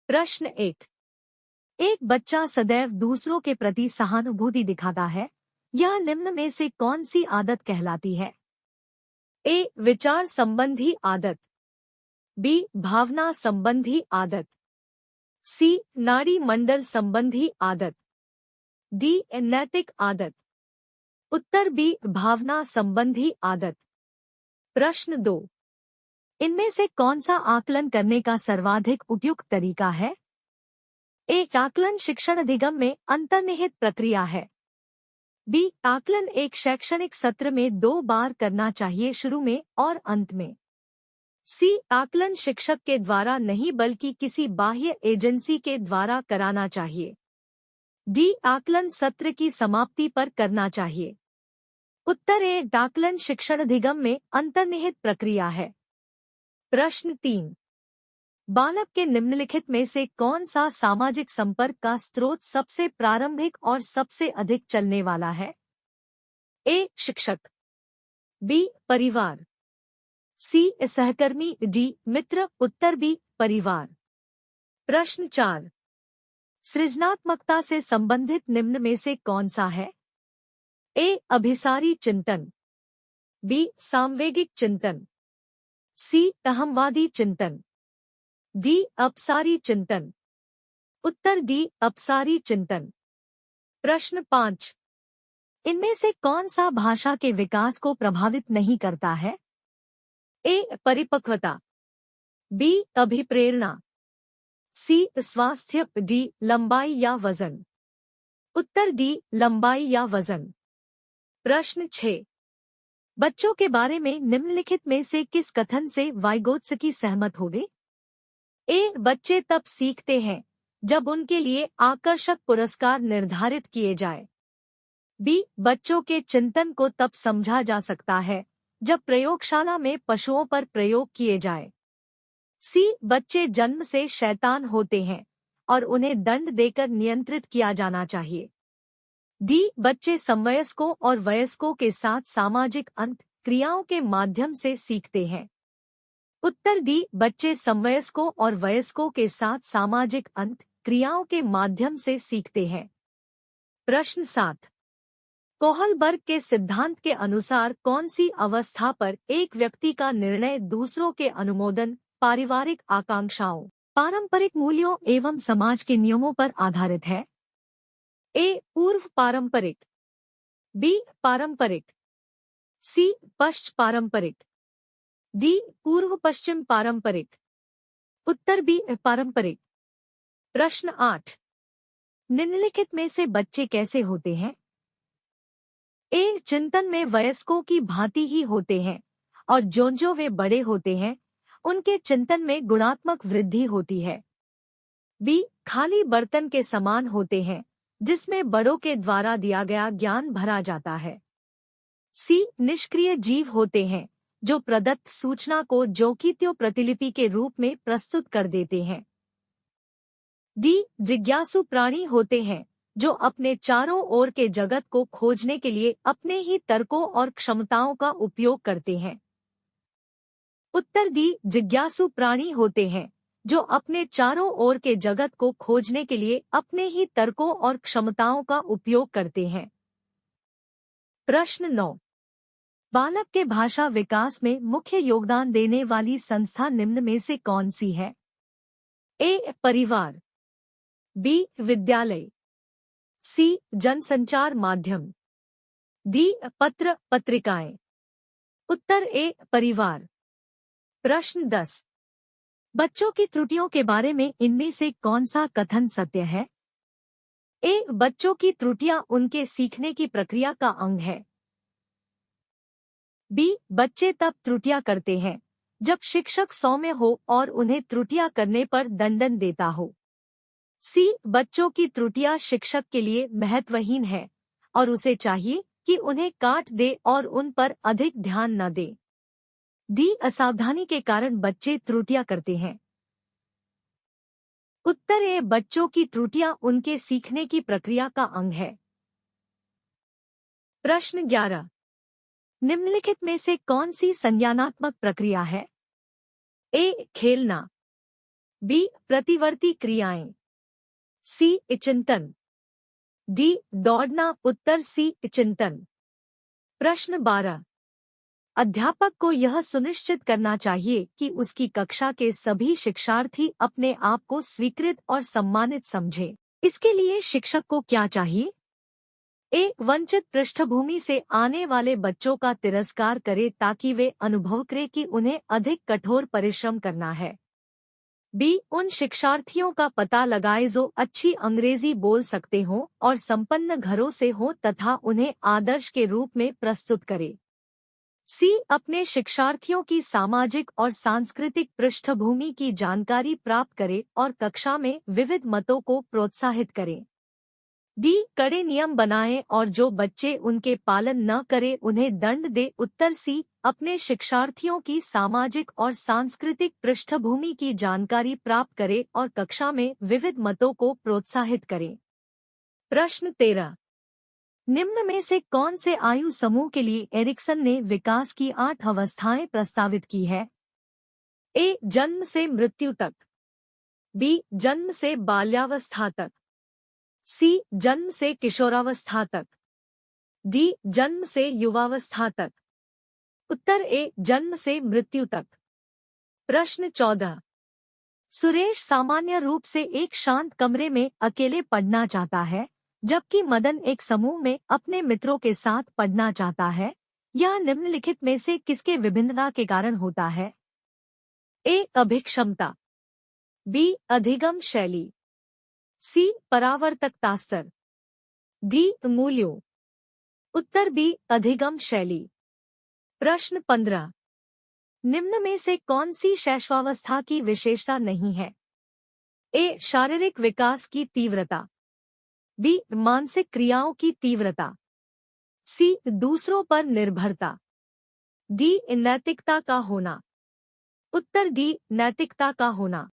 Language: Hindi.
प्रश्न 1। एक बच्चा सदैव दूसरों के प्रति सहानुभूति दिखाता है। यह निम्न में से कौन सी आदत कहलाती है? ए. विचार संबंधी आदत। बी. भावना संबंधी आदत। सी. नाड़ी मंडल संबंधी आदत। डी. नैतिक आदत। उत्तर बी. भावना संबंधी आदत। प्रश्न 2। इनमें से कौन सा आकलन करने का सर्वाधिक उपयुक्त तरीका है? ए. आकलन शिक्षण अधिगम में अंतर्निहित प्रक्रिया है। बी. आकलन एक शैक्षणिक सत्र में 2 बार करना चाहिए, शुरू में और अंत में। सी. आकलन शिक्षक के द्वारा नहीं बल्कि किसी बाह्य एजेंसी के द्वारा कराना चाहिए। डी. आकलन सत्र की समाप्ति पर करना चाहिए। उत्तर ए. आकलन शिक्षण अधिगम में अंतर्निहित प्रक्रिया है। प्रश्न 3। बालक के निम्नलिखित में से कौन सा सामाजिक संपर्क का स्रोत सबसे प्रारंभिक और सबसे अधिक चलने वाला है? ए. शिक्षक। बी. परिवार। सी. सहकर्मी। डी. मित्र। उत्तर बी. परिवार। प्रश्न 4। सृजनात्मकता से संबंधित निम्न में से कौन सा है? ए. अभिसारी चिंतन। बी. सामवेगिक चिंतन। सी. अहमवादी चिंतन। डी. अपसारी चिंतन। उत्तर डी. अपसारी चिंतन। प्रश्न 5। इनमें से कौन सा भाषा के विकास को प्रभावित नहीं करता है? ए. परिपक्वता। बी. अभिप्रेरणा। सी. स्वास्थ्य। डी. लंबाई या वजन। उत्तर डी. लंबाई या वजन। प्रश्न 6। बच्चों के बारे में निम्नलिखित में से किस कथन से वाइगोत्स्की सहमत होंगे? ए. बच्चे तब सीखते हैं जब उनके लिए आकर्षक पुरस्कार निर्धारित किए जाए। बी. बच्चों के चिंतन को तब समझा जा सकता है जब प्रयोगशाला में पशुओं पर प्रयोग किए जाए। सी. बच्चे जन्म से शैतान होते हैं और उन्हें दंड देकर नियंत्रित किया जाना चाहिए। डी. बच्चे समवयस्कों और वयस्कों के साथ सामाजिक अंत क्रियाओं के माध्यम से सीखते हैं। उत्तर डी. बच्चे समवयस्कों और वयस्कों के साथ सामाजिक अंत क्रियाओं के माध्यम से सीखते हैं। प्रश्न 7। कोहलबर्ग के सिद्धांत के अनुसार कौन सी अवस्था पर एक व्यक्ति का निर्णय दूसरों के अनुमोदन, पारिवारिक आकांक्षाओं, पारंपरिक मूल्यों एवं समाज के नियमों पर आधारित है? ए. पूर्व पारंपरिक। बी. पारंपरिक। सी. पश्च पारंपरिक। डी. पूर्व पश्चिम पारंपरिक। उत्तर बी. पारंपरिक। प्रश्न 8। निम्नलिखित में से बच्चे कैसे होते हैं? ए. चिंतन में वयस्कों की भांति ही होते हैं और ज्यों-ज्यों वे बड़े होते हैं उनके चिंतन में गुणात्मक वृद्धि होती है। बी. खाली बर्तन के समान होते हैं जिसमें बड़ों के द्वारा दिया गया ज्ञान भरा जाता है। सी. निष्क्रिय जीव होते हैं जो प्रदत्त सूचना को ज्यों-की-त्यों प्रतिलिपि के रूप में प्रस्तुत कर देते हैं। डी. जिज्ञासु प्राणी होते हैं जो अपने चारों ओर के जगत को खोजने के लिए अपने ही तर्कों और क्षमताओं का उपयोग करते हैं। उत्तर डी. जिज्ञासु प्राणी होते हैं जो अपने चारों ओर के जगत को खोजने के लिए अपने ही तर्कों और क्षमताओं का उपयोग करते हैं। प्रश्न 9। बालक के भाषा विकास में मुख्य योगदान देने वाली संस्था निम्न में से कौन सी है? ए. परिवार। बी. विद्यालय। सी. जनसंचार माध्यम। डी. पत्र पत्रिकाएं। उत्तर ए. परिवार। प्रश्न 10। बच्चों की त्रुटियों के बारे में इनमें से कौन सा कथन सत्य है? ए. बच्चों की त्रुटियां उनके सीखने की प्रक्रिया का अंग है। बी. बच्चे तब त्रुटियां करते हैं जब शिक्षक सौम्य हो और उन्हें त्रुटियां करने पर दंडन देता हो। सी. बच्चों की त्रुटियां शिक्षक के लिए महत्वहीन है और उसे चाहिए कि उन्हें काट दे और उन पर अधिक ध्यान न दे। डी. असावधानी के कारण बच्चे त्रुटियां करते हैं। उत्तर ए. बच्चों की त्रुटियां उनके सीखने की प्रक्रिया का अंग है। प्रश्न 11। निम्नलिखित में से कौन सी संज्ञानात्मक प्रक्रिया है? ए. खेलना। बी प्रतिवर्ती क्रियाएं, सी चिंतन, डी दौड़ना। उत्तर सी चिंतन। प्रश्न 12। अध्यापक को यह सुनिश्चित करना चाहिए कि उसकी कक्षा के सभी शिक्षार्थी अपने आप को स्वीकृत और सम्मानित समझें। इसके लिए शिक्षक को क्या चाहिए? ए वंचित पृष्ठभूमि से आने वाले बच्चों का तिरस्कार करे ताकि वे अनुभव करें कि उन्हें अधिक कठोर परिश्रम करना है। बी उन शिक्षार्थियों का पता लगाए जो अच्छी अंग्रेजी बोल सकते हों और संपन्न घरों से हों तथा उन्हें आदर्श के रूप में प्रस्तुत करे। सी अपने शिक्षार्थियों की सामाजिक और सांस्कृतिक पृष्ठभूमि की जानकारी प्राप्त करे और कक्षा में विविध मतों को प्रोत्साहित करें। डी कड़े नियम बनाएं और जो बच्चे उनके पालन न करें उन्हें दंड दे। उत्तर सी अपने शिक्षार्थियों की सामाजिक और सांस्कृतिक पृष्ठभूमि की जानकारी प्राप्त करे और कक्षा में विविध मतों को प्रोत्साहित करें। प्रश्न 13। निम्न में से कौन से आयु समूह के लिए एरिक्सन ने विकास की 8 अवस्थाएं प्रस्तावित की है? ए जन्म से मृत्यु तक, बी जन्म से बाल्यावस्था तक, सी जन्म से किशोरावस्था तक, डी जन्म से युवावस्था तक। उत्तर ए जन्म से मृत्यु तक। प्रश्न 14। सुरेश सामान्य रूप से एक शांत कमरे में अकेले पढ़ना चाहता है, जबकि मदन एक समूह में अपने मित्रों के साथ पढ़ना चाहता है। यह निम्नलिखित में से किसके विभिन्नता के कारण होता है? ए अभिक्षमता, बी अधिगम शैली, सी परावर्तकता स्तर, डी मूल्यों। उत्तर बी अधिगम शैली। प्रश्न 15। निम्न में से कौन सी शैशवावस्था की विशेषता नहीं है? ए शारीरिक विकास की तीव्रता, बी मानसिक क्रियाओं की तीव्रता, सी दूसरों पर निर्भरता, डी नैतिकता का होना। उत्तर डी नैतिकता का होना।